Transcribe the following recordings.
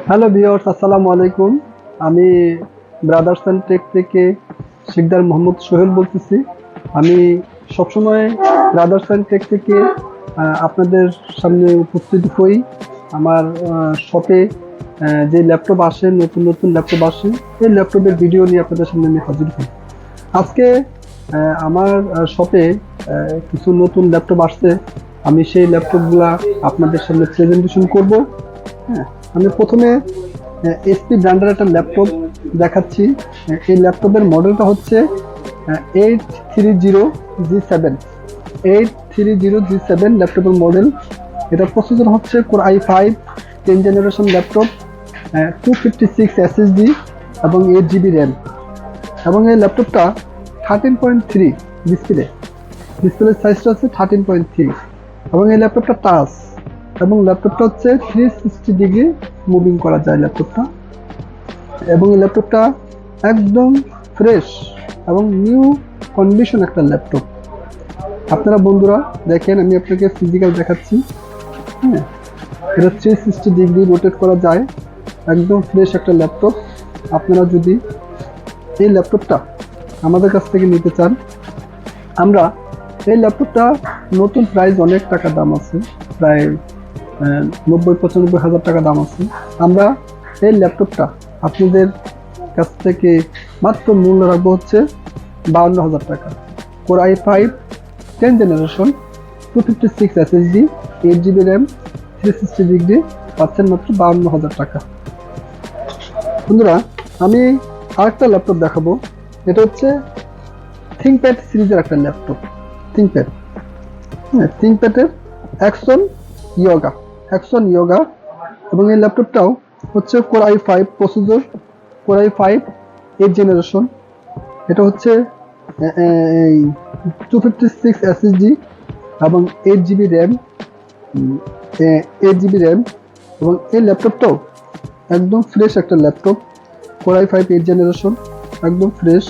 Hello viewers, আসসালামু আলাইকুম। আমি ব্রাদার্স অ্যান্ড টেক থেকে শিকদার মোহাম্মদ সোহেল বলতেছি। আমি সবসময় ব্রাদার্স অ্যান্ড টেক থেকে আপনাদের সামনে উপস্থিত হই। আমার শপে যে ল্যাপটপ আসে, নতুন নতুন ল্যাপটপ আসে, এই ল্যাপটপের ভিডিও নিয়ে আপনাদের সামনে আমি হাজির হই। আজকে আমার শপে কিছু নতুন ল্যাপটপ আসছে। আমি সেই ল্যাপটপগুলা আপনাদের সামনে প্রেজেন্টেশন করব। হ্যাঁ, আমি প্রথমে এসপি ব্র্যান্ডের একটা ল্যাপটপ দেখাচ্ছি। এই ল্যাপটপের মডেলটা হচ্ছে 830G7। 830G7 ল্যাপটপের মডেল। এটা প্রসেসর হচ্ছে core i5 10 generation laptop, 256 SSD এবং 8GB র্যাম। এবং এই ল্যাপটপটা 13.3 ডিসপ্লে সাইজটা হচ্ছে 13.3। এবং এই ল্যাপটপটা টাচ, এবং ল্যাপটপটা হচ্ছে 360 ডিগ্রি মুভিং করা যায় ল্যাপটপটা। এবং এই ল্যাপটপটা একদম ফ্রেশ এবং নিউ কন্ডিশন একটা ল্যাপটপ। আপনারা বন্ধুরা দেখেন, আমি আপনাকে ফিজিক্যাল দেখাচ্ছি। হ্যাঁ, এটা 360 ডিগ্রি রোটেট করা যায়, একদম ফ্রেশ একটা ল্যাপটপ। আপনারা যদি এই ল্যাপটপটা আমাদের কাছ থেকে নিতে চান, আমরা এই ল্যাপটপটা নতুন প্রাইস অনেক টাকা দাম আছে, প্রায় 90-95 হাজার টাকা দাম আছে। আমরা এই ল্যাপটপটা আপনাদের কাছ থেকে মাত্র মূল্য রাখবো হচ্ছে 52,000 টাকা। Core i5 10 generation, 256 SSD, 8GB RAM, 360 degree পাচ্ছেন মাত্র 52,000 টাকা। বন্ধুরা, আমি আরেকটা ল্যাপটপ দেখাবো। এটা হচ্ছে থিংকপ্যাড সিরিজের একটা ল্যাপটপ। থিংকপ্যাড, হ্যাঁ, থিংকপ্যাডের অ্যাকশন ইয়োগা। এবং এই ল্যাপটপটাও হচ্ছে core i5 processor, core i5 8 generation. এটা হচ্ছে 256 SSD এবং 8GB র্যাম, 8GB র্যাম। এবং এই ল্যাপটপটাও একদম ফ্রেশ একটা ল্যাপটপ, কোর i5 8 জেনারেশন, একদম ফ্রেশ।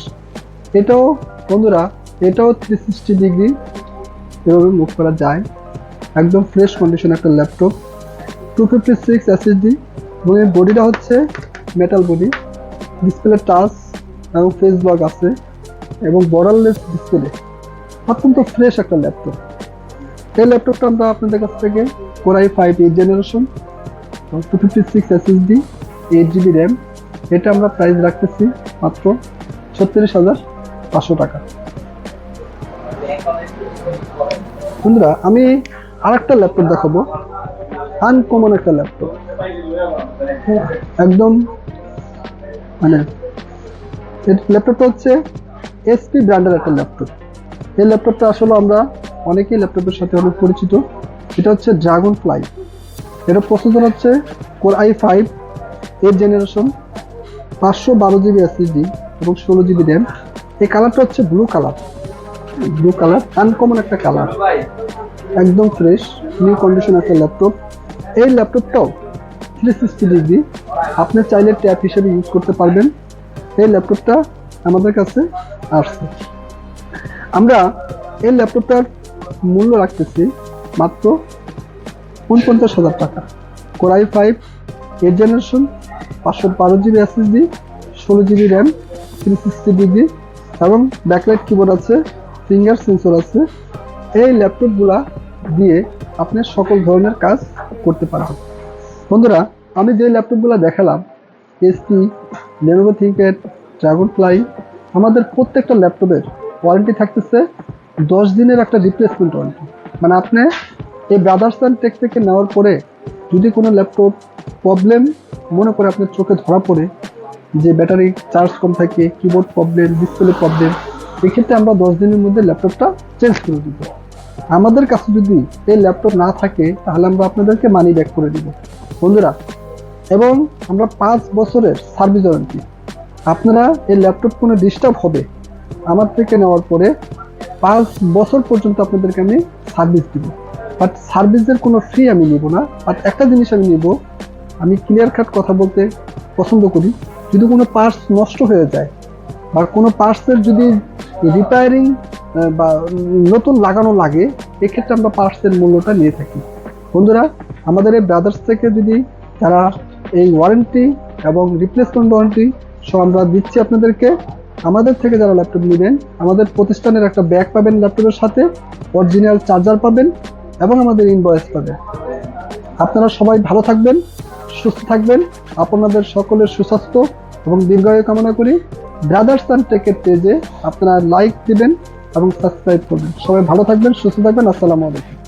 এটাও বন্ধুরা, এটাও 360 ডিগ্রি এভাবে মুভ করা যায়, একদম ফ্রেশ কন্ডিশন একটা ল্যাপটপ। 256 SSD এবং এর বডিটা হচ্ছে মেটাল বডি, ডিসপ্লে টাচ এবং ফেস লক আছে এবং বর্ডারলেস ডিসপ্লে। অত্যন্ত ফ্রেশ একটা ল্যাপটপ। এই ল্যাপটপটা আমরা আপনাদের কাছ থেকে core i5 8 generation, 256 SSD, 8GB RAM, এটা আমরা প্রাইস রাখতেছি মাত্র 36,500 টাকা। বন্ধুরা, আমি আরেকটা ল্যাপটপ দেখাবো, আনকমন একটা ল্যাপটপ। একদম মানে ল্যাপটপটা হচ্ছে এসপি ব্র্যান্ডের একটা ল্যাপটপ। এই ল্যাপটপটা আসলে আমরা অনেকেই ল্যাপটপের সাথে অনেক পরিচিত। এটা হচ্ছে ড্রাগন ফ্লাই। এটা প্রসেসর হচ্ছে core i5 8 generation, 512GB SSD এবং 16GB র্যাম। এই কালারটা হচ্ছে ব্লু কালার, আনকমন একটা কালার, একদম ফ্রেশ নিউ কন্ডিশন একটা ল্যাপটপ। এই ল্যাপটপটাও 360 ডিগ্রি, আপনি চাইলে ট্যাব হিসেবে ইউজ করতে পারবেন। এই ল্যাপটপটা আমাদের কাছে আসছে। আমরা এই ল্যাপটপটার মূল্য রাখতেছি মাত্র 49,000 টাকা। Core i5 8 generation, 512GB SSD, 16GB RAM, 360 degree এবং ব্যাকলাইট কিবোর্ড আছে, ফিঙ্গার সেন্সর আছে। এই ল্যাপটপগুলা দিয়ে আপনি সকল ধরনের কাজ করতে পারবেন। বন্ধুরা, আমি যে ল্যাপটপগুলো দেখালাম, SP, Lenovo ThinkPad, dragon fly, আমাদের প্রত্যেকটা ল্যাপটপের ওয়ারেন্টি থাকতেছে 10 দিনের একটা রিপ্লেসমেন্ট ওয়ারেন্টি। মানে আপনি এই ব্রাদার্স অ্যান্ড টেক থেকে নেওয়ার পরে যদি কোনো ল্যাপটপ প্রবলেম মনে করে আপনার চোখে ধরা পড়ে, যে ব্যাটারি চার্জ কম থাকে, কিবোর্ড প্রবলেম, ডিসপ্লে প্রবলেম, এক্ষেত্রে আমরা 10 দিনের মধ্যে ল্যাপটপটা চেঞ্জ করে দিব। আমাদের কাছে যদি এই ল্যাপটপ না থাকে, তাহলে আমরা আপনাদেরকে মানি ব্যাক করে দিব বন্ধুরা। এবং আমরা 5 বছরের সার্ভিস ওয়ারেন্টি। আপনারা এই ল্যাপটপ কোনো ডিস্টার্ব হবে, আমার থেকে নেওয়ার পরে 5 বছর পর্যন্ত আপনাদেরকে আমি সার্ভিস দিব। বাট সার্ভিসের কোনো ফি আমি নিব না। বাট একটা জিনিস আমি নিব, আমি ক্লিয়ার কাট কথা বলতে পছন্দ করি, যদি কোনো পার্টস নষ্ট হয়ে যায় বা কোনো পার্টসের যদি রিপেয়ারিং বা নতুন লাগানো লাগে, এক্ষেত্রে আমরা পার্টসের মূল্যটা নিয়ে থাকি। বন্ধুরা, আমাদের এই ব্রাদার্স থেকে যদি যারা এই ওয়ারেন্টি এবং রিপ্লেসমেন্ট ওয়ারেন্টি সহ আমরা দিচ্ছি আপনাদেরকে। আমাদের থেকে যারা ল্যাপটপ নেবেন, আমাদের প্রতিষ্ঠানের একটা ব্যাগ পাবেন ল্যাপটপের সাথে, অরিজিনাল চার্জার পাবেন এবং আমাদের ইনভয়েস পাবেন। আপনারা সবাই ভালো থাকবেন, সুস্থ থাকবেন, আপনাদের সকলের সুস্বাস্থ্য এবং দীর্ঘায়ু কামনা করি। ব্রাদার্স অ্যান্ড টেকের পেজে আপনারা লাইক দিবেন এবং সাবস্ক্রাইব করবেন। সবাই ভালো থাকবেন, সুস্থ থাকবেন। আসসালামু আলাইকুম।